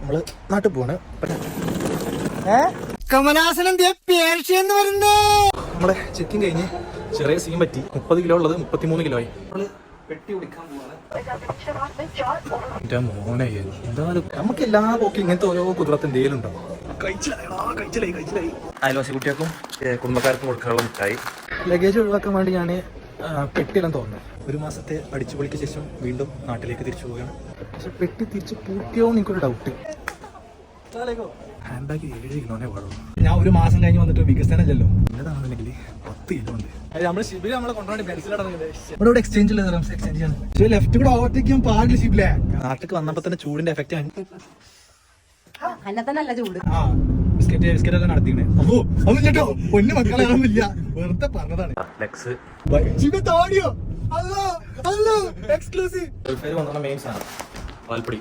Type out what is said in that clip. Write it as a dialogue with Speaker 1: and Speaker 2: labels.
Speaker 1: നമ്മള് നാട്ടിൽ പോവാണ്. കമലാസനം പേർഷ്യന്ന് വരുന്നേ. നമ്മളെ ചെക്കിങ് കഴിഞ്ഞ് ചെറിയ സീൻ പറ്റി. 30 കിലോ ഉള്ളത് 33 കിലോ ആയി. നമ്മള് പെട്ടി കുടിക്കാൻ പോവാണ്. മോനെ എന്തായാലും നമുക്ക് എല്ലാ പോക്കും ഇങ്ങനത്തെ ഓരോ കുതിരത്ത് എന്തെങ്കിലും ഉണ്ടാവും. കഴിച്ചിലായി. അയൽവാസി കുട്ടികൾക്കും കുടുംബക്കാർക്കും കൊടുക്കാനുള്ള മിഠായി. ലഗേജ് ഒഴിവാക്കാൻ വേണ്ടി ഞാൻ പെട്ടിയെല്ലാം തോന്നുന്നു. 1 മാസത്തെ അടിച്ചുപൊളിക്ക് ശേഷം വീണ്ടും നാട്ടിലേക്ക് തിരിച്ചു പോവുകയാണ്. പക്ഷെ പെട്ടി തിരിച്ച് പൂട്ടിയോ എനിക്കൊരു ഡൗട്ട്. ഹാൻഡ് ബാഗ് 7 കിലോനെ പാടുള്ളൂ. ഞാൻ 1 മാസം കഴിഞ്ഞ് വന്നിട്ട് വികസനമല്ലല്ലോ. എന്നതാണെന്നുണ്ടെങ്കിൽ 10 കിലോ ഉണ്ട്. നമ്മള് ഷിബിൽ നമ്മളെ കൊണ്ടുപോയി ഇവിടെ എക്സ്ചേഞ്ച് എക്സ്ചേഞ്ച് ആണ്. പക്ഷേ ലെഫ്റ്റ് കൂടെ ഓവർടേക്കും പാടില്ല ഷിബിലെ. നാട്ടിലേക്ക് വന്നപ്പോ തന്നെ ചൂടിന്റെ എഫക്റ്റ് ആണ്. ബിസ്ക്കറ്റ് ഒക്കെ നടത്തിയാണ്. അപ്പോ കേട്ടോ പൊന്നു മക്കളെ കാണുന്നില്ല, വെറുതെ പറഞ്ഞതാണ്. എക്സ്ക്ലൂസീവ് മെയിൻ സാധനം പാൽപ്പൊടി.